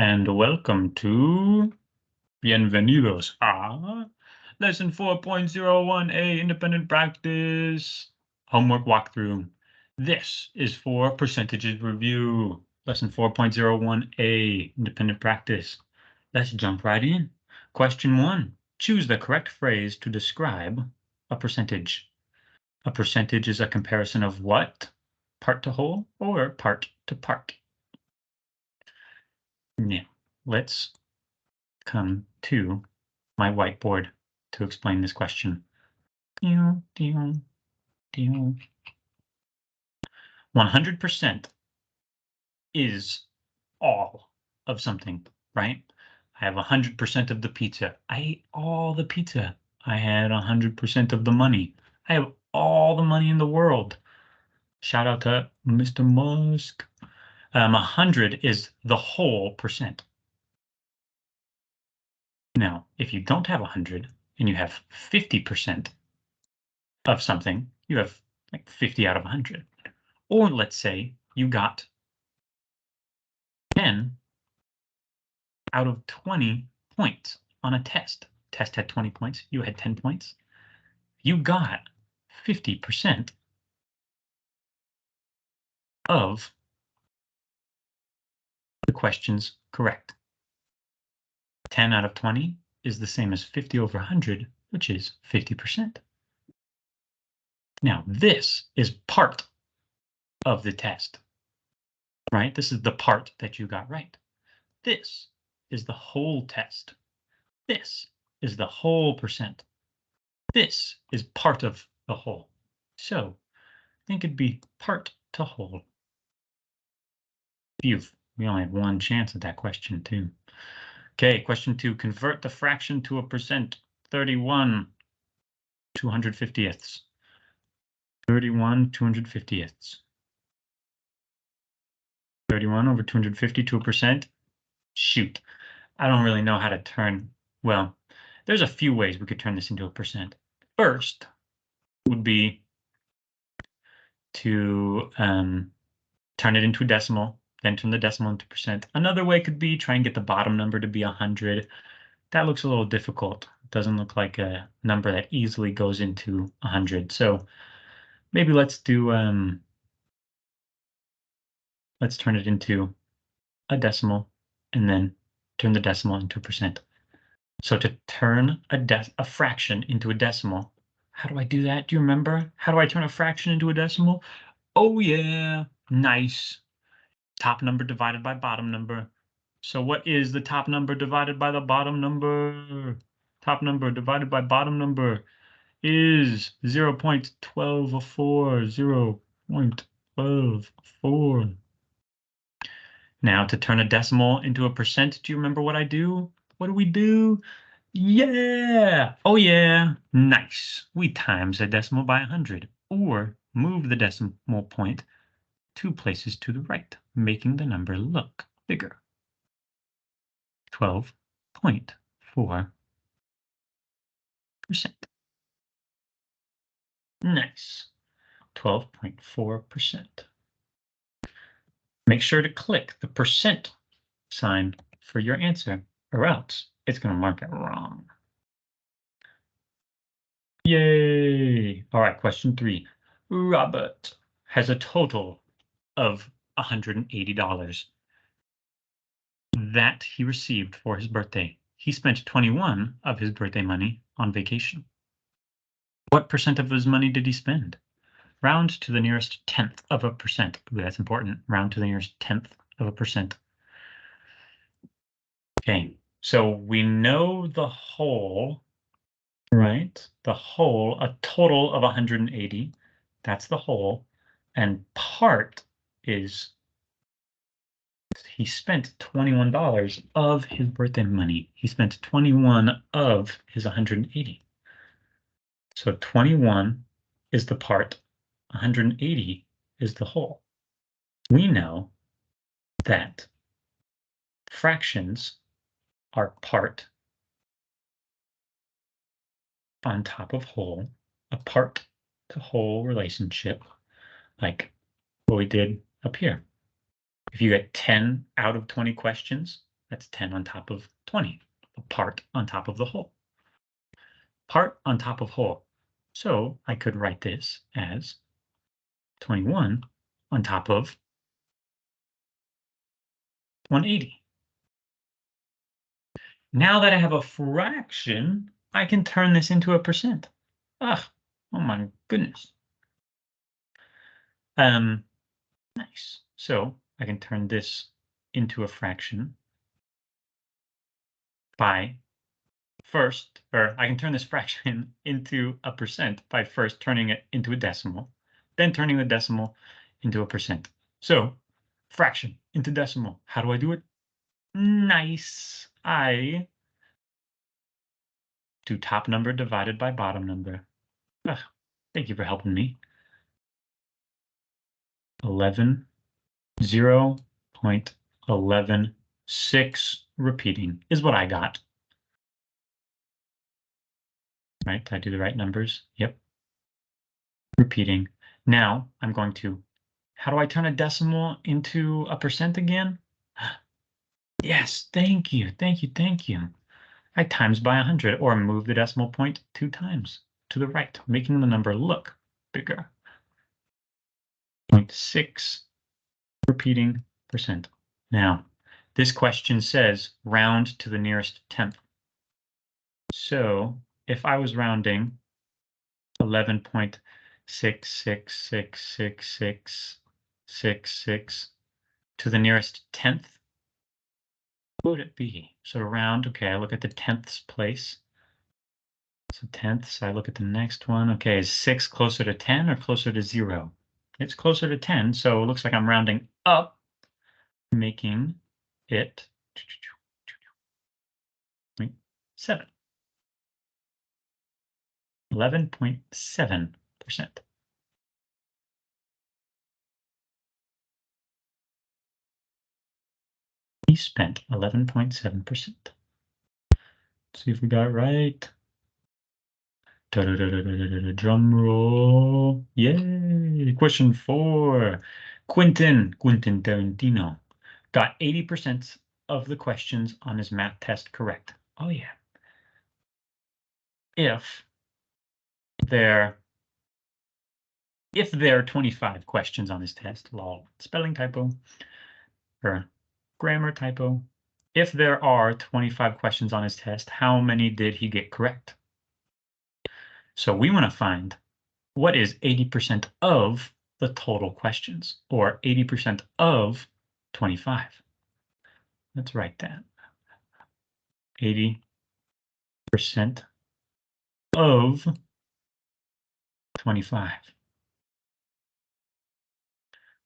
and welcome to Bienvenidos a Lesson 4.01a Independent Practice Homework Walkthrough. This is for Percentages Review, Lesson 4.01a Independent Practice. Let's jump right in. Question 1. Choose the correct phrase to describe a percentage. A percentage is a comparison of what? Part to whole or part to part? Now, let's come to my whiteboard to explain this question. 100% is all of something, right? I have 100% of the pizza. I ate all the pizza. I had 100% of the money. I have all the money in the world. Shout out to Mr. Musk. 100 is the whole percent. Now, if you don't have 100 and you have 50% of something, you have like 50 out of 100. Or let's say you got 10 out of 20 points on a test. Test had 20 points, you had 10 points. You got 50% of the questions correct. 10 out of 20 is the same as 50 over 100, which is 50%. Now, this is part of the test, right? This is the part that you got right. This is the whole test. This is the whole percent. This is part of the whole. So I think it'd be part to whole. We only had one chance at that question too. Okay, question 2. Convert the fraction to a percent. 31 250ths. 31 250ths. 31 over 250 to a percent. Shoot, I don't really know how to turn. Well, there's a few ways we could turn this into a percent. First would be to turn it into a decimal, then turn the decimal into percent. Another way could be try and get the bottom number to be 100. That looks a little difficult. It doesn't look like a number that easily goes into 100. So maybe let's do, let's turn it into a decimal and then turn the decimal into a percent. So to turn a fraction into a decimal, how do I do that? Do you remember? How do I turn a fraction into a decimal? Oh yeah, nice. Top number divided by bottom number. So what is the top number divided by the bottom number? Top number divided by bottom number is 0.124. 0.124. Now to turn a decimal into a percent, do you remember what I do? What do we do? Yeah! Oh yeah! Nice! We times a decimal by 100, or move the decimal point 2 places to the right, making the number look bigger. 12.4%. Nice. 12.4%. Make sure to click the percent sign for your answer, or else it's going to mark it wrong. Yay! All right, question 3. Robert has a total of $180 that he received for his birthday. He spent 21 of his birthday money on vacation. What percent of his money did he spend? Round to the nearest tenth of a percent. Ooh, that's important. Round to the nearest tenth of a percent. Okay, so we know the whole, right? The whole, a total of 180. That's the whole. And part is he spent $21 of his birthday money. He spent 21 of his 180. So 21 is the part, 180 is the whole. We know that fractions are part on top of whole, a part to whole relationship, like what we did up here. If you get 10 out of 20 questions, That's 10 on top of 20, a part on top of the whole. Part on top of whole. So I could write this as 21 on top of 180. Now that I have a fraction, I can turn this into a percent. Oh my goodness. Nice. So I can turn this into a fraction by I can turn this fraction into a percent by first turning it into a decimal, then turning the decimal into a percent. So fraction into decimal. How do I do it? Nice. I do top number divided by bottom number. Ugh, thank you for helping me. 0.116 repeating is what I got. Right? Did I do the right numbers? Yep. Repeating. Now I'm going to, how do I turn a decimal into a percent again? Yes, thank you, thank you, thank you. I times by 100 or move the decimal point 2 times to the right, making the number look bigger. 0.6 repeating percent. Now, this question says round to the nearest tenth. So if I was rounding 11.6666666 to the nearest tenth, what would it be? So to round, okay, I look at the tenths place. So tenths, I look at the next one. Okay, is 6 closer to 10 or closer to 0? It's closer to 10, so it looks like I'm rounding up, making it 7. 11.7%. We spent 11.7%. See if we got it right. Drum roll. Yay. Question 4. Quentin Tarantino got 80% of the questions on his math test correct. Oh yeah. If there are 25 questions on his test, lol, spelling typo or grammar typo. If there are 25 questions on his test, how many did he get correct? So we want to find what is 80% of the total questions, or 80% of 25. Let's write that. 80% of 25.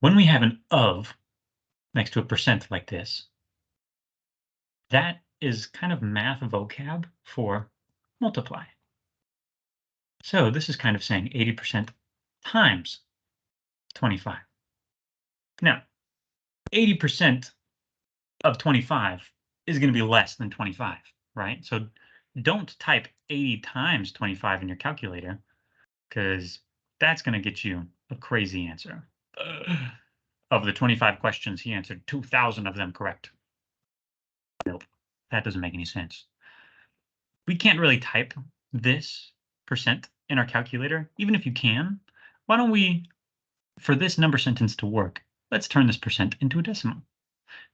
When we have an of next to a percent like this, that is kind of math vocab for multiply. So this is kind of saying 80% times 25. Now, 80% of 25 is going to be less than 25, right? So don't type 80 times 25 in your calculator, because that's going to get you a crazy answer. Of the 25 questions, he answered 2,000 of them correct. Nope, that doesn't make any sense. We can't really type this percent in our calculator, even if you can. Why don't we, for this number sentence to work, let's turn this percent into a decimal.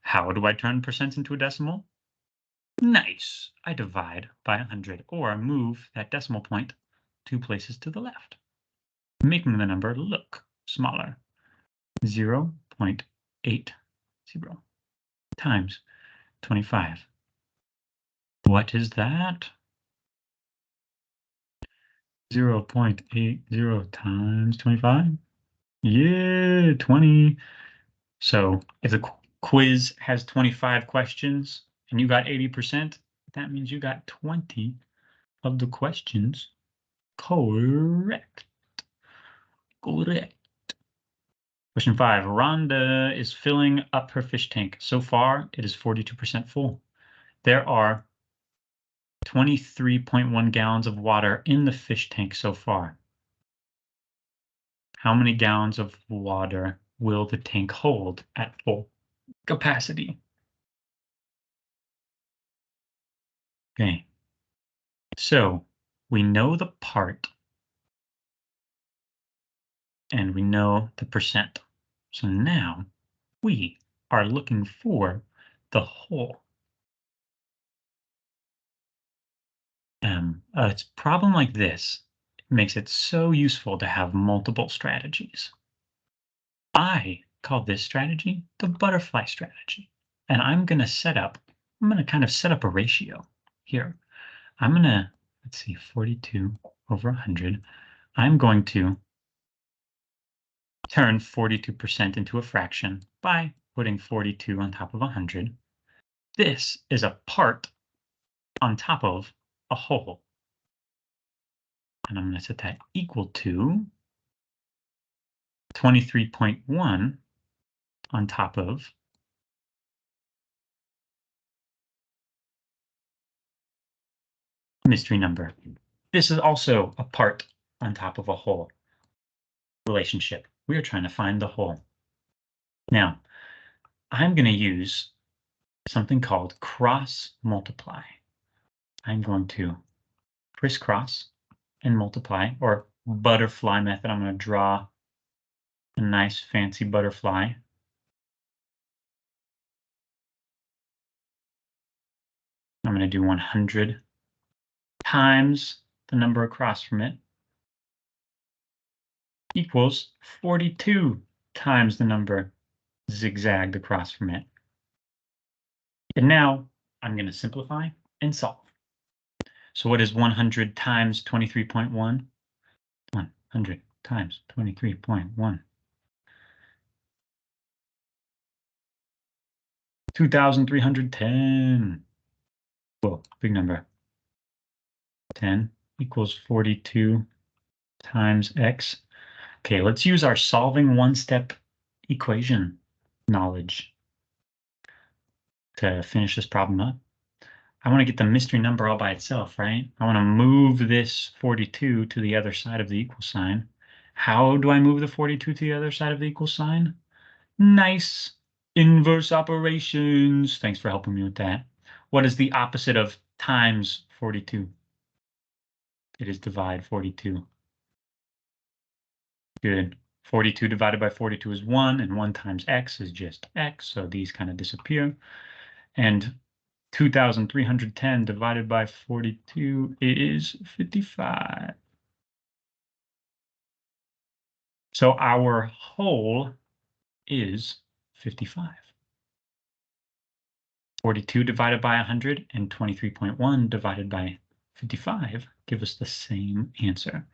How do I turn percents into a decimal? Nice. I divide by 100 or move that decimal point 2 places to the left, making the number look smaller. 0.80 times 25. What is that? 0.80 times 25? Yeah, 20. So if the quiz has 25 questions and you got 80%, that means you got 20 of the questions correct. Correct. Question 5. Rhonda is filling up her fish tank. So far, it is 42% full. There are 23.1 gallons of water in the fish tank so far. How many gallons of water will the tank hold at full capacity? Okay. So we know the part and we know the percent. So now we are looking for the whole. A problem like this makes it so useful to have multiple strategies. I call this strategy the butterfly strategy. And I'm going to kind of set up a ratio here. I'm going to, let's see, 42 over 100. I'm going to turn 42% into a fraction by putting 42 on top of 100. This is a part on top of a whole. And I'm going to set that equal to 23.1 on top of mystery number. This is also a part on top of a whole relationship. We are trying to find the whole. Now, I'm going to use something called cross multiply. I'm going to crisscross and multiply, or butterfly method. I'm going to draw a nice fancy butterfly. I'm going to do 100 times the number across from it equals 42 times the number zigzagged across from it. And now I'm going to simplify and solve. So what is 100 times 23.1? 100 times 23.1. 2,310. Whoa, big number. 10 equals 42 times x. Okay, let's use our solving one-step equation knowledge to finish this problem up. I want to get the mystery number all by itself, right? I want to move this 42 to the other side of the equal sign. How do I move the 42 to the other side of the equal sign? Nice inverse operations. Thanks for helping me with that. What is the opposite of times 42? It is divide 42. Good. 42 divided by 42 is 1, and 1 times x is just x, so these kind of disappear. And 2,310 divided by 42 is 55. So our whole is 55. 42 divided by 100 and 23.1 divided by 55 give us the same answer.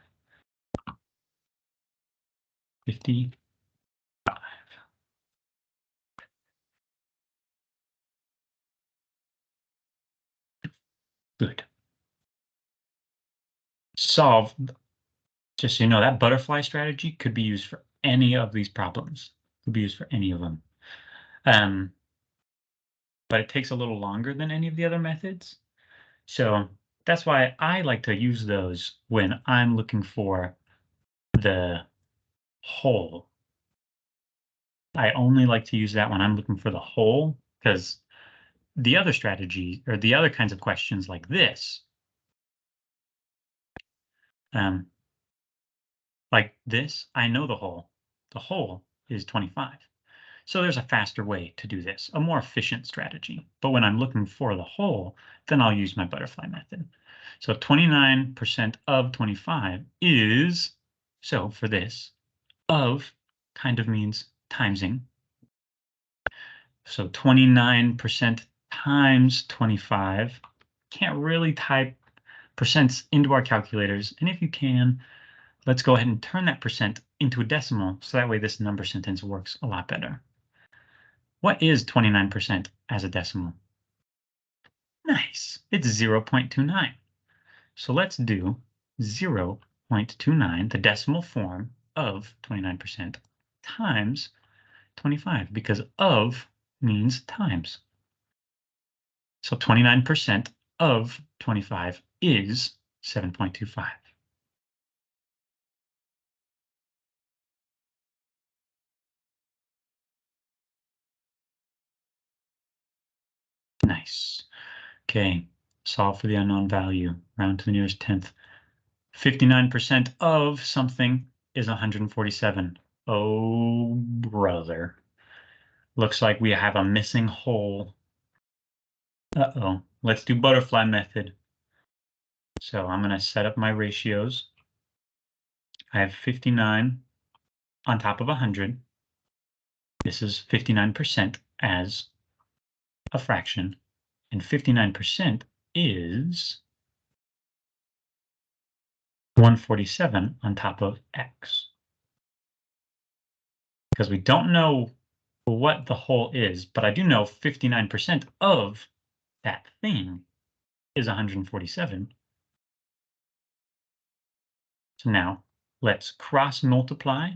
55. Good. Solve. Just so you know, that butterfly strategy could be used for any of these problems. Could be used for any of them. But it takes a little longer than any of the other methods. So that's why I like to use those when I'm looking for the whole. I only like to use that when I'm looking for the whole, because the other strategy or the other kinds of questions like this, I know the whole. The whole is 25. So there's a faster way to do this, a more efficient strategy. But when I'm looking for the whole, then I'll use my butterfly method. So 29% of 25 is, so for this, of kind of means timesing. So 29% times 25. Can't really type percents into our calculators. And if you can, let's go ahead and turn that percent into a decimal. So that way this number sentence works a lot better. What is 29% as a decimal? Nice. It's 0.29. So let's do 0.29, the decimal form of 29% times 25, because of means times. So 29% of 25 is 7.25. Nice. Okay. Solve for the unknown value, round to the nearest tenth. 59% of something is 147. Oh, brother. Looks like we have a missing whole. Uh-oh. Let's do butterfly method. So I'm going to set up my ratios. I have 59 on top of 100. This is 59% as a fraction. And 59% is 147 on top of x. Because we don't know what the whole is, but I do know 59% of that thing is 147. So now let's cross multiply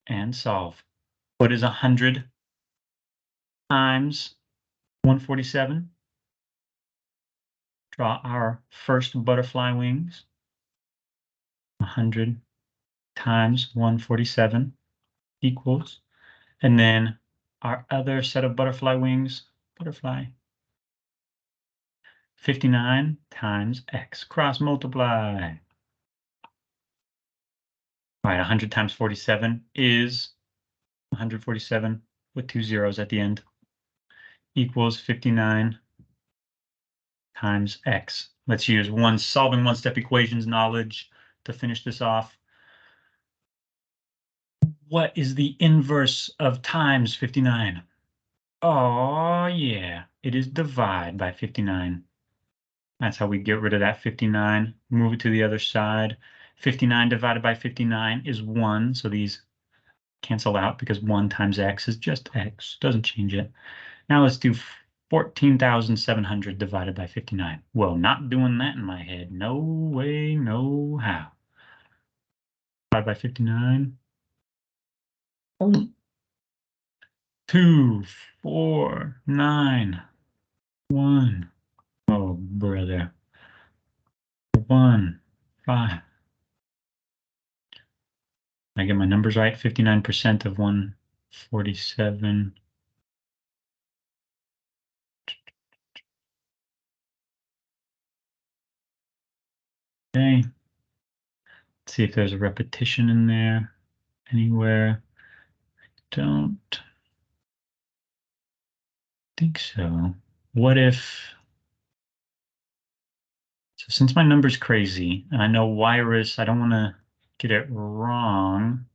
and solve. What is 100 times 147? Draw our first butterfly wings. 100 times 147 equals, and then our other set of butterfly wings, butterfly, 59 times x, cross multiply. All right, 100 times 47 is 147 with 2 zeros at the end, equals 59 times x. Let's use solving one-step equations knowledge to finish this off. What is the inverse of times 59? Oh, yeah, it is divide by 59. That's how we get rid of that 59. Move it to the other side. 59 divided by 59 is 1, so these cancel out because 1 times x is just x, doesn't change it. Now let's do 14,700 divided by 59. Well, not doing that in my head. No way, no how. Divided by 59. 2, 4, 9, 1. Oh, brother. 1, 5. I get my numbers right. 59% of 147. Okay. Let's see if there's a repetition in there anywhere. Don't think so. What if, so since my number's crazy, and I know Wirus, I don't want to get it wrong.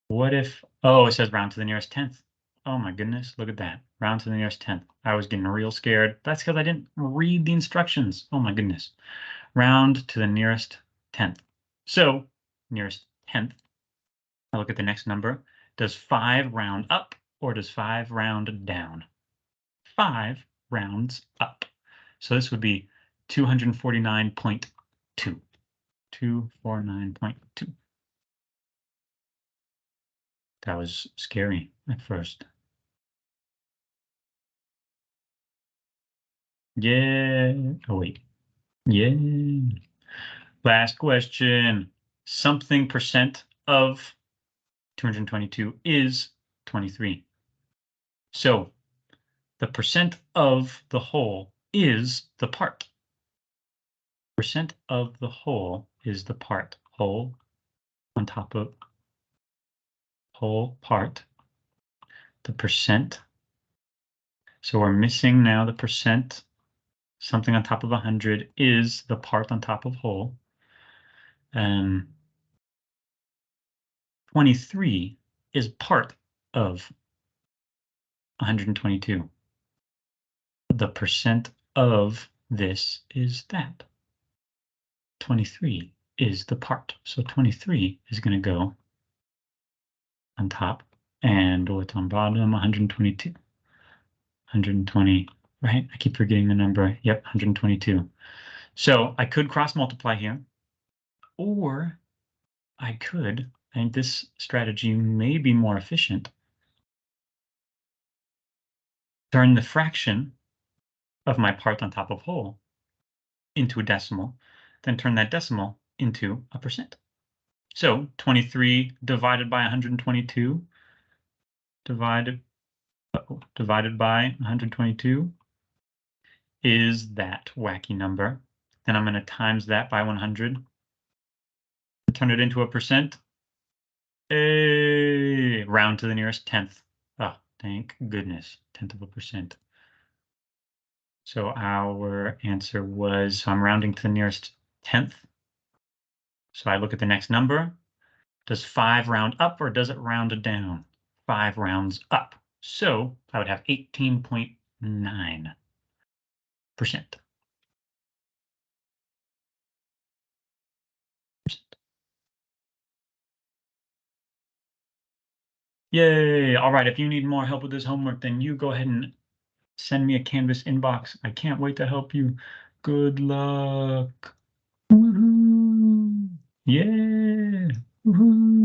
What if, oh, it says round to the nearest 10th. Oh my goodness, look at that. Round to the nearest 10th. I was getting real scared. That's because I didn't read the instructions. Oh my goodness. Round to the nearest 10th. So, nearest 10th. I look at the next number. Does 5 round up or does 5 round down? 5 rounds up. So this would be 249.2. 249.2. That was scary at first. Yeah. Oh, wait. Yeah. Last question. Something percent of 222 is 23. So the percent of the whole is the part. Percent of the whole is the part. Whole on top of whole part. The percent. So we're missing now the percent. Something on top of 100 is the part on top of whole. 23 is part of 122. The percent of this is that. 23 is the part. So 23 is going to go on top. And what's on bottom? 122. 120, right? I keep forgetting the number. Yep, 122. So I could cross multiply here, or I could, and this strategy may be more efficient, turn the fraction of my part on top of whole into a decimal, then turn that decimal into a percent. So 23 divided by 122 divided by 122 is that wacky number. Then I'm going to times that by 100. Turn it into a percent. Hey, round to the nearest tenth. Oh, thank goodness, 1/10 of a percent. So our answer was, so I'm rounding to the nearest tenth. So I look at the next number. Does 5 round up or does it round down? 5 rounds up. So I would have 18.9%. Yay! All right, if you need more help with this homework, then you go ahead and send me a Canvas inbox. I can't wait to help you. Good luck. Woohoo! Yeah! Woohoo!